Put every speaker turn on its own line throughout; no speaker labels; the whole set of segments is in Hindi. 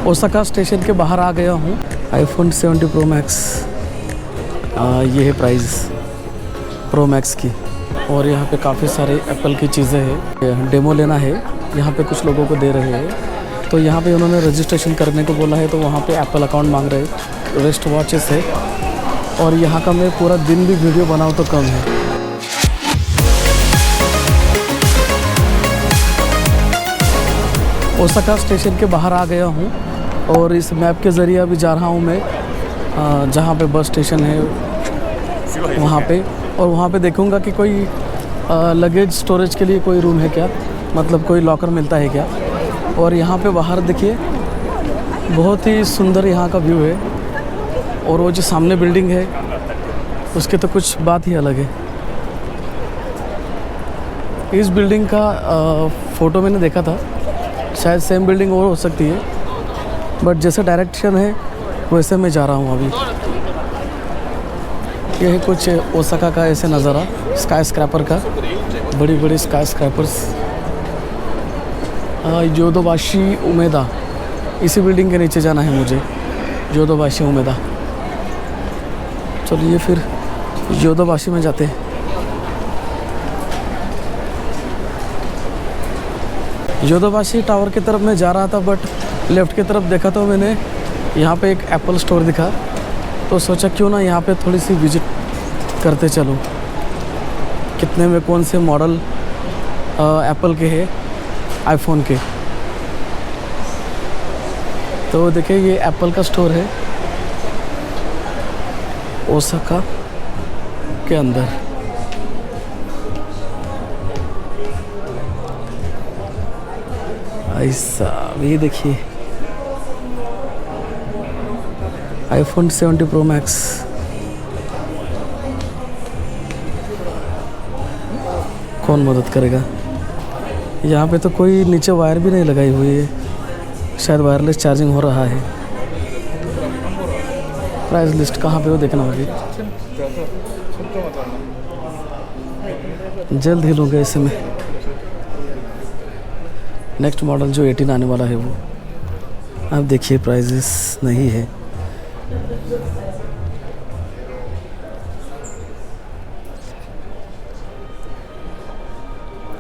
ओसाका स्टेशन के बाहर आ गया हूँ। आईफोन 70 प्रो मैक्स, ये है प्राइस प्रो मैक्स की। और यहाँ पे काफ़ी सारे एप्पल की चीज़ें हैं। डेमो लेना है, यहाँ पे कुछ लोगों को दे रहे हैं। तो यहाँ पे उन्होंने रजिस्ट्रेशन करने को बोला है, तो वहाँ पे एप्पल अकाउंट मांग रहे हैं। रिस्ट वॉचेस है और यहाँ का मैं पूरा दिन भी वीडियो बनाऊँ तो कम है। ओसाका स्टेशन के बाहर आ गया हूँ और इस मैप के ज़रिए अभी जा रहा हूँ मैं जहाँ पे बस स्टेशन है वहाँ पे। और वहाँ पे देखूँगा कि कोई लगेज स्टोरेज के लिए कोई रूम है क्या, मतलब कोई लॉकर मिलता है क्या। और यहाँ पे बाहर देखिए, बहुत ही सुंदर यहाँ का व्यू है। और वो जो सामने बिल्डिंग है उसकी तो कुछ बात ही अलग है। इस बिल्डिंग का फ़ोटो मैंने देखा था, शायद सेम बिल्डिंग और हो सकती है, बट जैसे डायरेक्शन है वैसे मैं जा रहा हूँ अभी। यह है कुछ ओसाका का ऐसे नज़ारा स्काई स्क्रैपर का, बड़ी बड़ी स्काई स्क्रैपर्स। योदोबाशी उमेदा, इसी बिल्डिंग के नीचे जाना है मुझे, योदोबाशी उमेदा। चलिए फिर योदोबाशी में जाते हैं। योदोबाशी टावर की तरफ मैं जा रहा था, बट लेफ़्ट की तरफ देखा तो मैंने यहाँ पे एक एप्पल स्टोर दिखा, तो सोचा क्यों ना यहाँ पे थोड़ी सी विज़िट करते चलूँ। कितने में कौन से मॉडल एप्पल के हैं, आईफोन के। तो देखिए ये एप्पल का स्टोर है ओसाका के अंदर। ऐसा ये देखिए आईफोन 70 प्रो मैक्स। कौन मदद करेगा। यहाँ पे तो कोई नीचे वायर भी नहीं लगाई हुई है, शायद वायरलेस चार्जिंग हो रहा है। प्राइस लिस्ट कहाँ पे हो देखना होगी, जल्द ही लूँगा इसे मैं। नेक्स्ट मॉडल जो 18 आने वाला है वो। अब देखिए प्राइजेस नहीं है।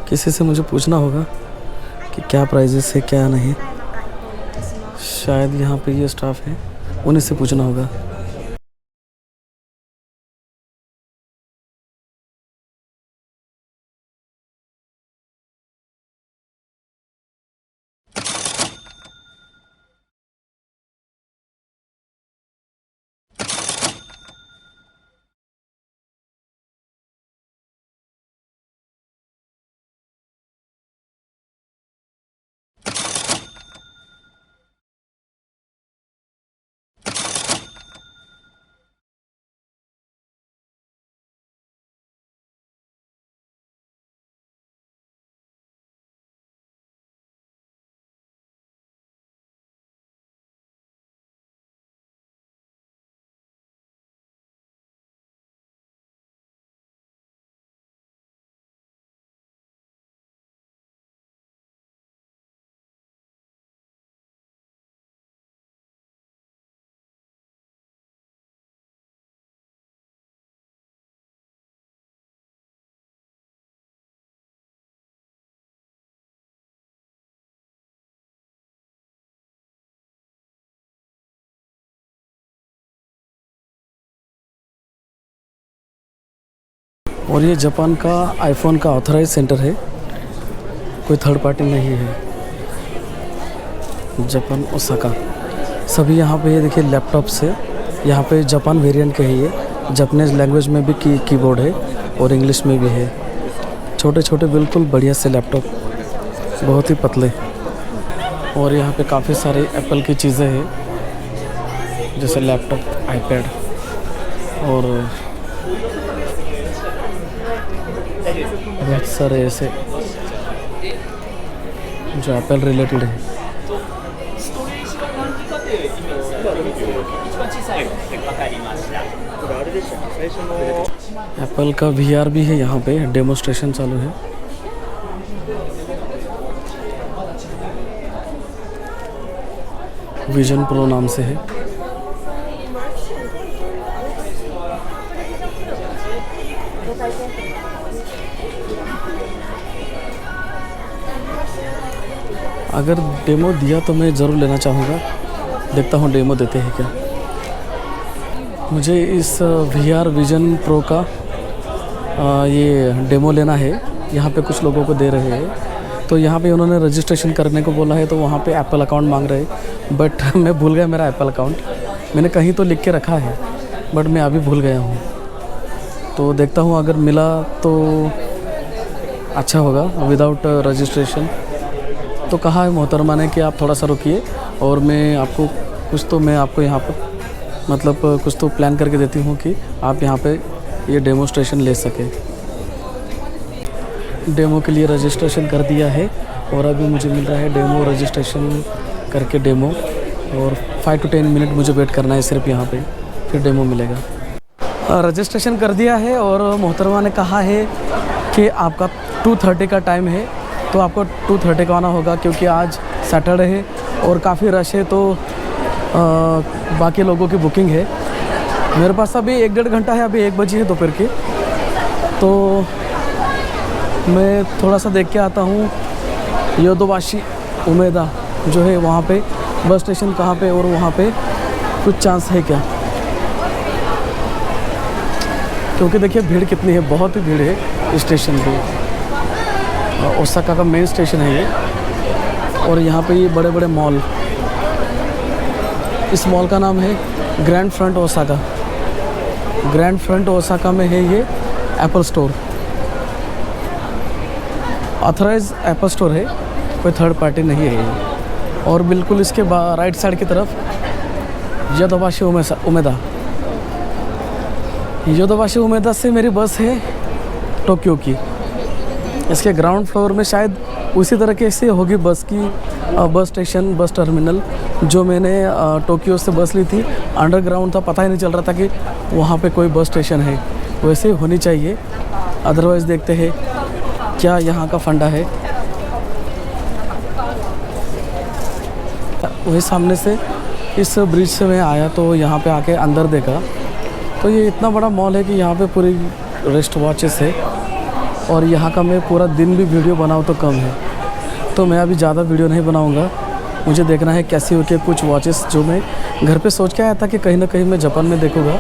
किसी से मुझे पूछना होगा कि क्या प्राइजेस है क्या नहीं। शायद यहाँ पे ये स्टाफ है, उन्हीं से पूछना होगा। और ये जापान का आईफोन का ऑथराइज सेंटर है, कोई थर्ड पार्टी नहीं है। जापान ओसाका सभी यहाँ पे ये देखिए लैपटॉप्स है। यहाँ पे जापान वेरिएंट के है, ये जापानीज़ लैंग्वेज में भी कीबोर्ड है और इंग्लिश में भी है। छोटे छोटे बिल्कुल बढ़िया से लैपटॉप, बहुत ही पतले। और यहाँ पे काफ़ी सारे एप्पल की चीज़ें हैं, जैसे लैपटॉप, आईपैड और बहुत सारे ऐसे जो एप्पल रिलेटेड है। एप्पल का VR भी है, यहाँ पे डेमोस्ट्रेशन चालू है। विजन प्रो नाम से है। अगर डेमो दिया तो मैं ज़रूर लेना चाहूँगा, देखता हूँ डेमो देते हैं क्या। मुझे इस VR विजन प्रो का ये डेमो लेना है। यहाँ पे कुछ लोगों को दे रहे हैं, तो यहाँ पे उन्होंने रजिस्ट्रेशन करने को बोला है, तो वहाँ पे एप्पल अकाउंट मांग रहे हैं, बट मैं भूल गया मेरा एप्पल अकाउंट। मैंने कहीं तो लिख के रखा है, बट मैं अभी भूल गया हूँ। तो देखता हूँ, अगर मिला तो अच्छा होगा विदाउट रजिस्ट्रेशन। तो कहा है मोहतरमा ने कि आप थोड़ा सा रुकिए और मैं आपको यहाँ पर मतलब कुछ तो प्लान करके देती हूँ कि आप यहाँ पे ये डेमोस्ट्रेशन ले सकें। डेमो के लिए रजिस्ट्रेशन कर दिया है और अभी मुझे मिल रहा है डेमो रजिस्ट्रेशन करके डेमो, और 5 to 10 मिनट मुझे वेट करना है सिर्फ यहाँ पे, फिर डेमो मिलेगा। रजिस्ट्रेशन कर दिया है और मोहतरमा ने कहा है कि आपका 2:30 का टाइम है, तो आपको 2:30 का आना होगा, क्योंकि आज सैटरडे है और काफ़ी रश है, तो बाकी लोगों की बुकिंग है। मेरे पास अभी 1-1.5 घंटा है, अभी 1 बजे है दोपहर के, तो मैं थोड़ा सा देख के आता हूँ योदोबाशी उमेदा जो है वहाँ पे बस स्टेशन कहाँ पे, और वहाँ पे कुछ चांस है क्या, क्योंकि देखिए भीड़ कितनी है, बहुत ही भीड़ है स्टेशन पे। ओसाका का मेन स्टेशन है ये, और यहाँ पे ये बड़े बड़े मॉल, इस मॉल का नाम है Grand Front Osaka. Grand Front Osaka में है ये Apple store, authorise Apple store है, कोई थर्ड पार्टी नहीं है ये। और बिल्कुल इसके राइट साइड की तरफ योदोबाशी उमेदा। योदोबाशी उमेदा से मेरी बस है टोक्यो की। इसके ग्राउंड फ्लोर में शायद उसी तरीके से होगी बस की बस स्टेशन, बस टर्मिनल, जो मैंने टोक्यो से बस ली थी। अंडरग्राउंड था, पता ही नहीं चल रहा था कि वहाँ पे कोई बस स्टेशन है, वैसे होनी चाहिए। अदरवाइज़ देखते हैं क्या यहाँ का फंडा है। वही सामने से इस ब्रिज से मैं आया, तो यहाँ पे आके अंदर देखा, तो ये इतना बड़ा मॉल है कि यहाँ पे पूरी रेस्ट वॉचेस है, और यहाँ का मैं पूरा दिन भी वीडियो बनाऊँ तो कम है, तो मैं अभी ज़्यादा वीडियो नहीं बनाऊँगा। मुझे देखना है कैसी होके कुछ वॉचेस जो मैं घर पे सोच के आया था कि कहीं ना कहीं मैं जापान में देखूँगा,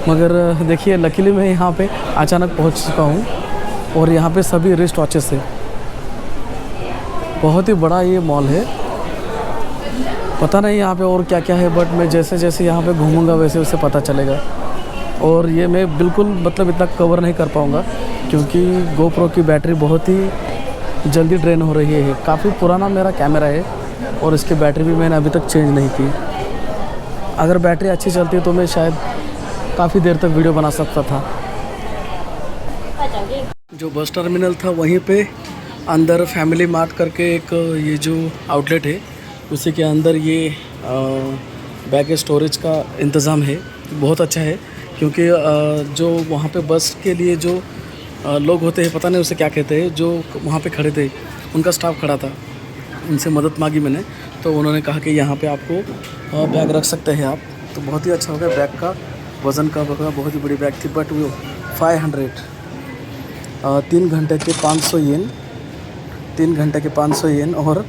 मगर देखिए लकीली मैं यहाँ पे अचानक पहुँच चुका हूँ, और यहाँ पे सभी रिस्ट वॉचेस है। बहुत ही बड़ा ये मॉल है, पता नहीं यहाँ पे और क्या क्या है, बट मैं जैसे जैसे यहाँ पे घूमूंगा वैसे वैसे पता चलेगा। और ये मैं बिल्कुल मतलब इतना कवर नहीं कर पाऊँगा, क्योंकि GoPro की बैटरी बहुत ही जल्दी ड्रेन हो रही है। काफ़ी पुराना मेरा कैमरा है, और इसकी बैटरी भी मैंने अभी तक चेंज नहीं की। अगर बैटरी अच्छी चलती तो मैं शायद काफ़ी देर तक वीडियो बना सकता था। जो बस टर्मिनल था वहीं पे अंदर फैमिली मार्ट करके एक ये जो आउटलेट है, उसी के अंदर ये बैग स्टोरेज का इंतज़ाम है। बहुत अच्छा है, क्योंकि जो वहाँ पे बस के लिए जो लोग होते हैं, पता नहीं उसे क्या कहते हैं, जो वहाँ पे खड़े थे, उनका स्टाफ खड़ा था, उनसे मदद मांगी मैंने, तो उन्होंने कहा कि यहाँ पे आपको बैग रख सकते हैं आप। तो बहुत ही अच्छा हो गया, बैग का वज़न का वगैरह बहुत ही बड़ी बैग थी, बट वो 500 3 घंटे के 500 येन, 3 घंटे के 500 येन, और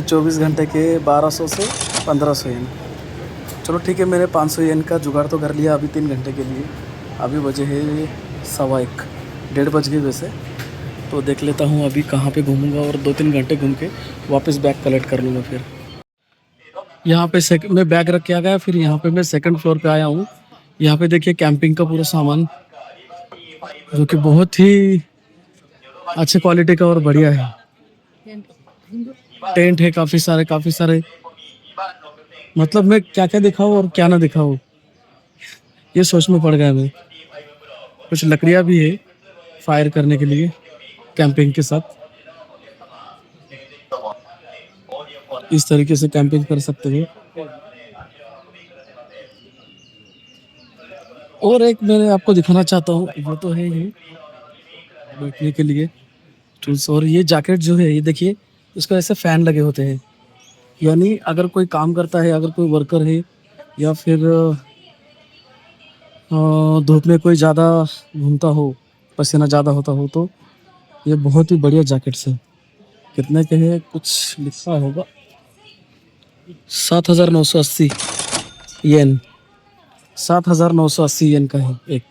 24 घंटे के 1200 से 1500 येन। चलो ठीक है, मैंने 500 येन का जुगाड़ तो कर लिया अभी 3 घंटे के लिए। अभी बजे है 1:15, 1:30 बज गए वैसे। तो देख लेता हूँ अभी कहाँ पे घूमूंगा, और 2-3 घंटे घूम के वापस बैग कलेक्ट कर लूँगा। फिर यहाँ पे मैं बैग रख के आ गया, फिर यहाँ पे मैं 2nd फ्लोर पे आया हूँ। यहाँ पे देखिए कैंपिंग का पूरा सामान, जो कि बहुत ही अच्छे क्वालिटी का और बढ़िया है। टेंट है काफ़ी सारे, मतलब मैं क्या क्या दिखाऊँ और क्या ना दिखाऊँ, ये सोच में पड़ गया मैं। कुछ लकड़ियाँ भी है फायर करने के लिए कैंपिंग के साथ, इस तरीके से कैंपिंग कर सकते हैं। और एक मैंने आपको दिखाना चाहता हूँ, वो तो है ये बैठने के लिए टूल्स। और ये जैकेट जो है, ये देखिए, इसको ऐसे फ़ैन लगे होते हैं, यानी अगर कोई काम करता है, अगर कोई वर्कर है या फिर धूप में कोई ज़्यादा घूमता हो, पसीना ज़्यादा होता हो, तो ये बहुत ही बढ़िया जैकेट्स है। कितने के है कुछ लिखा होगा, 7,980 येन, 7,980 येन का है एक।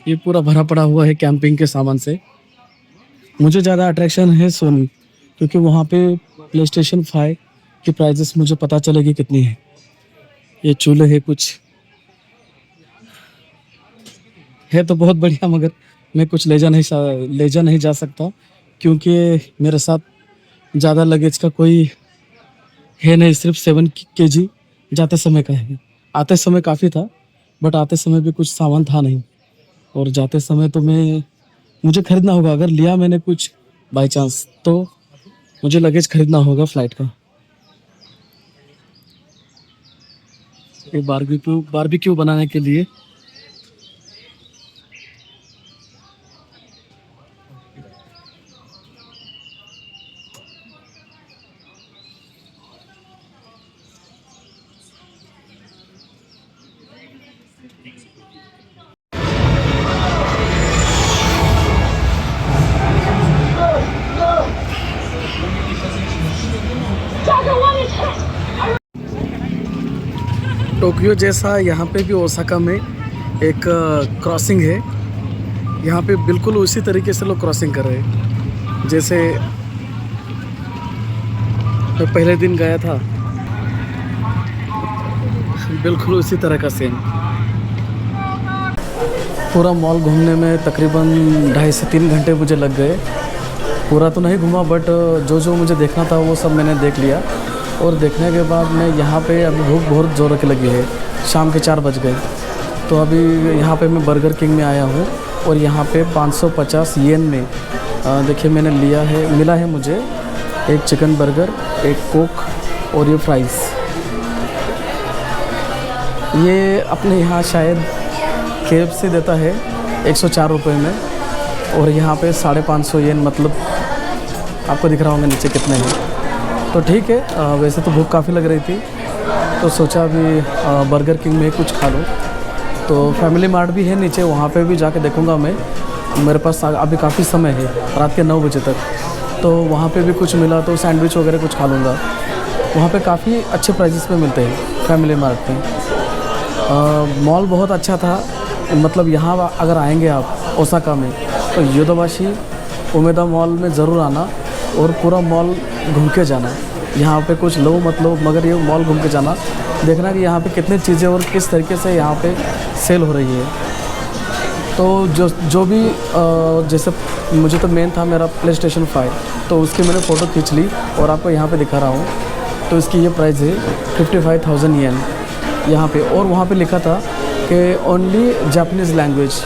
ये पूरा भरा पड़ा हुआ है कैंपिंग के सामान से। मुझे ज़्यादा अट्रैक्शन है सोनी, क्योंकि वहाँ पे प्ले स्टेशन 5 की प्राइजेस मुझे पता चलेगी कितनी है। ये चूल्हे है, कुछ है तो बहुत बढ़िया, मगर मैं कुछ ले जा नहीं जा सकता, क्योंकि मेरे साथ ज़्यादा लगेज का कोई है नहीं, सिर्फ 7 kg जाते समय का है। आते समय काफ़ी था, बट आते समय भी कुछ सामान था नहीं, और जाते समय तो मुझे खरीदना होगा। अगर लिया मैंने कुछ बाई चांस, तो मुझे लगेज खरीदना होगा फ्लाइट का। ये बारबेक्यू बनाने के लिए टोक्यो जैसा यहाँ पे भी ओसाका में एक क्रॉसिंग है। यहाँ पे बिल्कुल उसी तरीके से लोग क्रॉसिंग कर रहे हैं, जैसे मैं पहले दिन गया था, बिल्कुल उसी तरह का सेम। पूरा मॉल घूमने में तकरीबन 2.5 से 3 घंटे मुझे लग गए। पूरा तो नहीं घूमा, बट जो जो मुझे देखना था वो सब मैंने देख लिया। और देखने के बाद मैं यहाँ पे अभी भूख बहुत ज़ोर की लगी है, शाम के 4 बज गए। तो अभी यहाँ पे मैं बर्गर किंग में आया हूँ, और यहाँ पे 550 येन में देखिए मैंने मिला है मुझे एक चिकन बर्गर, एक कोक और ये फ्राइज़। ये अपने यहाँ शायद KFC देता है 104 रुपये में, और यहाँ पे 550 येन, मतलब आपको दिख रहा होगा नीचे कितने हैं। तो ठीक है, वैसे तो भूख काफ़ी लग रही थी, तो सोचा अभी बर्गर किंग में कुछ खा लो। तो फैमिली मार्ट भी है नीचे, वहाँ पे भी जाके देखूँगा मैं। मेरे पास अभी काफ़ी समय है, रात के 9 बजे तक, तो वहाँ पे भी कुछ मिला तो सैंडविच वगैरह कुछ खा लूँगा। वहाँ पे काफ़ी अच्छे प्राइसेस पे मिलते हैं फैमिली मार्ट में। मॉल बहुत अच्छा था, मतलब यहाँ अगर आएंगे आप ओसाका में, तो योदोबाशी उमेदा मॉल में ज़रूर आना और पूरा मॉल घूम के जाना। यहाँ पे कुछ लो मत लो, मगर ये मॉल घूम के जाना, देखना कि यहाँ पे कितनी चीज़ें और किस तरीके से यहाँ पे सेल हो रही है। तो जो भी जैसे मुझे तो मेन था मेरा प्ले स्टेशन 5, तो उसकी मैंने फ़ोटो खींच ली और आपको यहाँ पे दिखा रहा हूँ। तो इसकी ये प्राइस है 55,000 येन यहाँ पे, और वहाँ पे लिखा था कि ओनली जापानीज़ लैंग्वेज।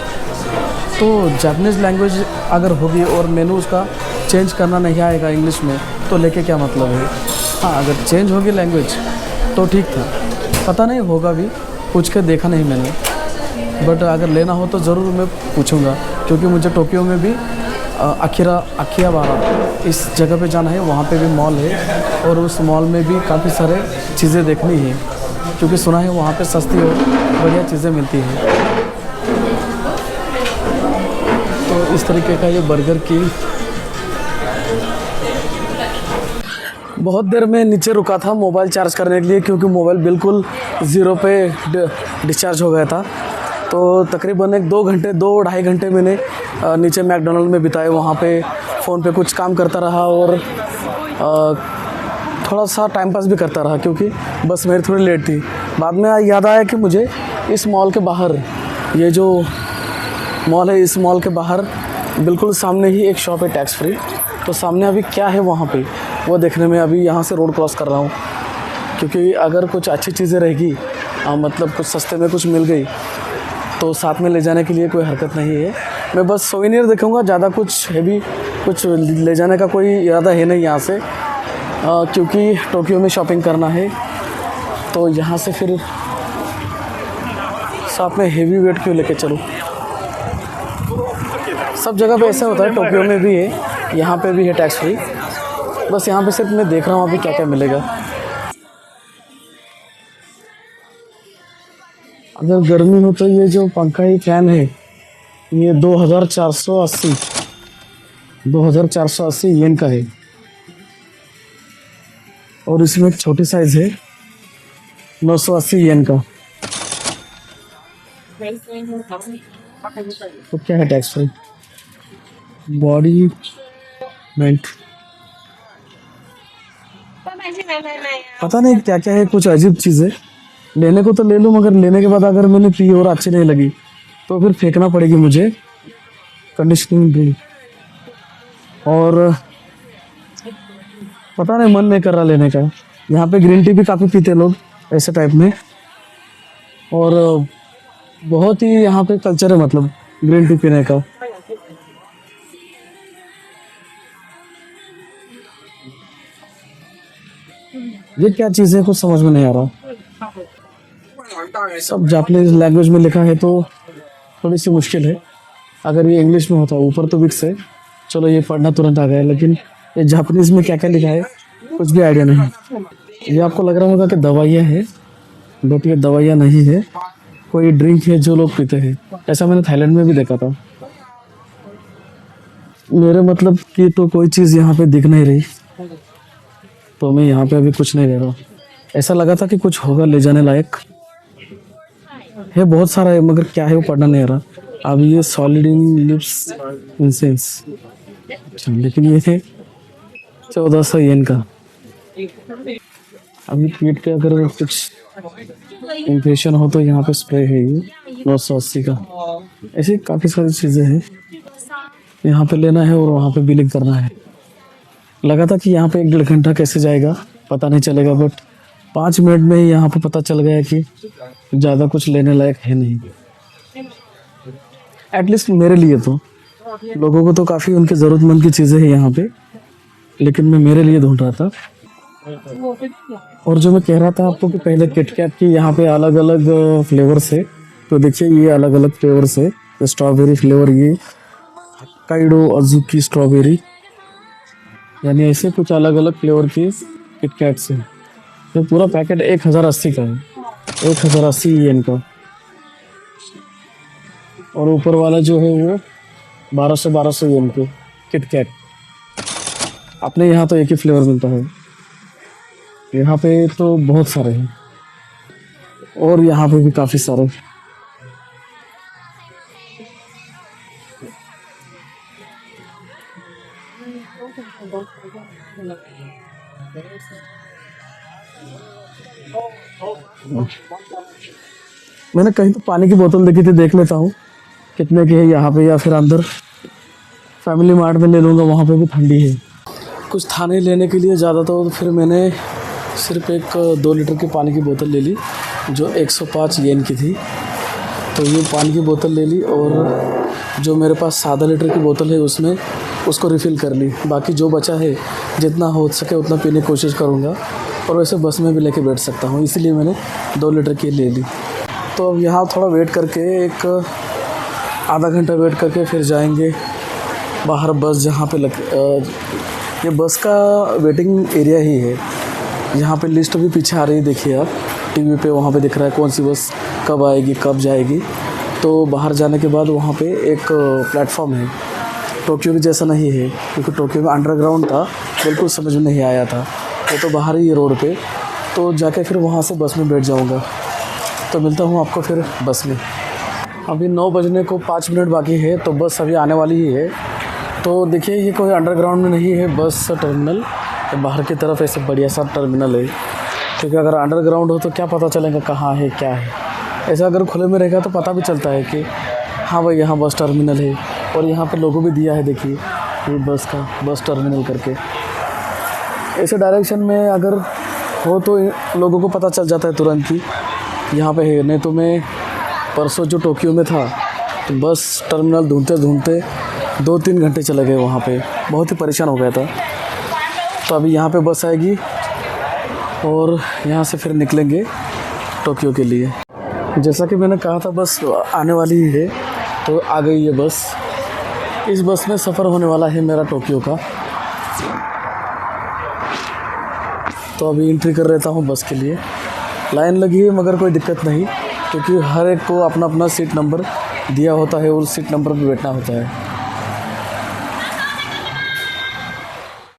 तो जापानीज़ लैंग्वेज अगर होगी और मेनू उसका चेंज करना नहीं आएगा इंग्लिश में, तो लेके क्या मतलब है। हाँ, अगर चेंज होगी लैंग्वेज तो ठीक था, पता नहीं होगा भी, पूछ के देखा नहीं मैंने, बट अगर लेना हो तो ज़रूर मैं पूछूंगा, क्योंकि मुझे टोक्यो में भी अकिहाबारा इस जगह पे जाना है। वहाँ पे भी मॉल है, और उस मॉल में भी काफ़ी सारे चीज़ें देखनी है, क्योंकि सुना है वहाँ पे सस्ती और बढ़िया चीज़ें मिलती हैं। तो इस तरीके का ये बर्गर की बहुत देर में नीचे रुका था मोबाइल चार्ज करने के लिए, क्योंकि मोबाइल बिल्कुल 0 पे डिस्चार्ज हो गया था। तो तकरीबन 2-2.5 घंटे मैंने नीचे मैकडोनल्ड में बिताए। वहाँ पे फ़ोन पे कुछ काम करता रहा और थोड़ा सा टाइम पास भी करता रहा, क्योंकि बस मेरी थोड़ी लेट थी। बाद में याद आया कि मुझे इस मॉल के बाहर, ये जो मॉल है, इस मॉल के बाहर बिल्कुल सामने ही एक शॉप है टैक्स फ्री। तो सामने अभी क्या है वहाँ पे, वो देखने में अभी यहाँ से रोड क्रॉस कर रहा हूँ, क्योंकि अगर कुछ अच्छी चीज़ें रहेगी, मतलब कुछ सस्ते में कुछ मिल गई, तो साथ में ले जाने के लिए कोई हरकत नहीं है। मैं बस सोवेनियर देखूँगा, ज़्यादा कुछ हैवी कुछ ले जाने का कोई इरादा है नहीं यहाँ से, क्योंकि टोक्यो में शॉपिंग करना है। तो यहाँ से फिर साथ में हेवी वेट क्यों लेके चलूँ। सब जगह पे ऐसा होता है, टोक्यो में भी है यहाँ पे भी है टैक्स फ्री। बस यहाँ पे सिर्फ मैं देख रहा हूँ अभी क्या क्या मिलेगा। अगर गर्मी हो तो ये जो पंखा ही फैन है ये 2480 येन का है। और इसमें एक छोटी साइज है 980 येन का। तो क्या है टैक्स फ्री? बॉडी मेंट, पता नहीं क्या क्या है, कुछ अजीब चीज़ है। लेने को तो ले लूँ मगर लेने के बाद अगर मैंने पी और अच्छी नहीं लगी तो फिर फेंकना पड़ेगी मुझे। कंडीशनिंग ड्रिंक, और पता नहीं मन नहीं कर रहा लेने का। यहाँ पे ग्रीन टी भी काफ़ी पीते लोग ऐसे टाइप में, और बहुत ही यहाँ पे कल्चर है मतलब ग्रीन टी पीने का। ये क्या चीज़ है कुछ समझ में नहीं आ रहा। सब जापानीज लैंग्वेज में लिखा है तो थोड़ी सी मुश्किल है। अगर ये इंग्लिश में होता, ऊपर तो विक्स है, चलो ये पढ़ना तुरंत आ गया, लेकिन ये जापानीज में क्या क्या लिखा है कुछ भी आइडिया नहीं। ये आपको लग रहा होगा कि दवाइयाँ हैं, बट ये दवाइयाँ नहीं है, कोई ड्रिंक है जो लोग पीते हैं। ऐसा मैंने थाईलैंड में भी देखा था। मेरे मतलब कि तो कोई चीज़ यहाँ पे दिख नहीं रही, तो मैं यहाँ पे अभी कुछ नहीं ले रहा। ऐसा लगा था कि कुछ होगा ले जाने लायक है, बहुत सारा है मगर क्या है वो पढ़ना नहीं आ रहा। अब ये सॉलिड इन लिप्स इंसेंस, अच्छा, लेकिन ये है 1400 येन का। अभी पेट के अगर कुछ इन्फेक्शन हो तो यहाँ पे स्प्रे है ये 980 का। ऐसी काफ़ी सारी चीज़ें हैं, यहाँ पे लेना है और वहाँ पे बिलिंग करना है। लगा था कि यहाँ पे 1-1.5 घंटा कैसे जाएगा पता नहीं चलेगा, बट 5 मिनट में ही यहाँ पे पता चल गया कि ज़्यादा कुछ लेने लायक है नहीं, एटलीस्ट मेरे लिए। तो लोगों को तो काफ़ी उनके ज़रूरतमंद की चीज़ें हैं यहाँ पे, लेकिन मैं मेरे लिए ढूंढ रहा था। और जो मैं कह रहा था आपको कि पहले किटकैट की यहाँ पे अलग अलग फ्लेवर्स है, तो देखिए ये अलग अलग फ्लेवर्स है। स्ट्रॉबेरी फ्लेवर, ये हक्काइडो अजुकी स्ट्रॉबेरी, यानी ऐसे कुछ अलग अलग फ्लेवर की किटकैट्स है। तो पूरा पैकेट 1080 का है, 1080 येन का। और ऊपर वाला जो है वो 1200 येन के किटकैट। अपने यहाँ तो एक ही फ्लेवर मिलता है, यहाँ पे तो बहुत सारे हैं, और यहाँ पे भी काफ़ी सारे। मैंने कहीं तो पानी की बोतल देखी थी, देख लेता हूँ कितने की है यहाँ पे, या फिर अंदर फैमिली मार्ट में ले लूँगा, वहाँ पे भी ठंडी है। कुछ था नहीं लेने के लिए ज़्यादा, तो फिर मैंने सिर्फ एक 2 लीटर की पानी की बोतल ले ली जो 105 येन की थी। तो ये पानी की बोतल ले ली, और जो मेरे पास 7 लीटर की बोतल है उसमें उसको रिफ़िल कर ली। बाकी जो बचा है जितना हो सके उतना पीने की कोशिश करूँगा, और वैसे बस में भी लेके बैठ सकता हूँ, इसलिए मैंने 2 लीटर की ले ली। तो अब यहाँ थोड़ा वेट करके, एक आधा घंटा वेट करके फिर जाएंगे बाहर बस जहाँ पे ये बस का वेटिंग एरिया ही है। यहाँ पे लिस्ट भी पीछे आ रही, देखिए आप टीवी पे, वहाँ पे दिख रहा है कौन सी बस कब आएगी कब जाएगी। तो बाहर जाने के बाद वहाँ पे एक प्लेटफॉर्म है, टोक्यो के जैसा नहीं है क्योंकि टोक्यो में अंडरग्राउंड था, बिल्कुल समझ में नहीं आया था। वो तो बाहर ही रोड पे, तो जाके फिर वहाँ से बस में बैठ जाऊँगा। तो मिलता हूँ आपको फिर बस में। अभी 9 बजने को 5 मिनट बाकी है, तो बस अभी आने वाली ही है। तो देखिए ये कोई अंडरग्राउंड में नहीं है बस टर्मिनल, तो बाहर की तरफ ऐसे बढ़िया सा टर्मिनल है, क्योंकि अगर अंडरग्राउंड हो तो क्या पता चलेगा कहाँ है क्या है। ऐसा अगर खुले में रहेगा तो पता भी चलता है कि हाँ भाई यहाँ बस टर्मिनल है, और यहाँ पे लोगो भी दिया है, देखिए ये बस का बस टर्मिनल करके। ऐसे डायरेक्शन में अगर हो तो लोगों को पता चल जाता है तुरंत ही यहाँ पे है। नहीं तो मैं परसों जो टोक्यो में था तो बस टर्मिनल ढूंढते ढूंढते 2-3 घंटे चले गए वहाँ पे, बहुत ही परेशान हो गया था। तो अभी यहाँ पे बस आएगी और यहाँ से फिर निकलेंगे टोक्यो के लिए। जैसा कि मैंने कहा था बस आने वाली ही है, तो आ गई है बस। इस बस में सफ़र होने वाला है मेरा टोक्यो का। तो अभी एंट्री कर लेता हूँ बस के लिए। लाइन लगी है मगर कोई दिक्कत नहीं, क्योंकि हर एक को अपना अपना सीट नंबर दिया होता है और सीट नंबर पर बैठना होता है।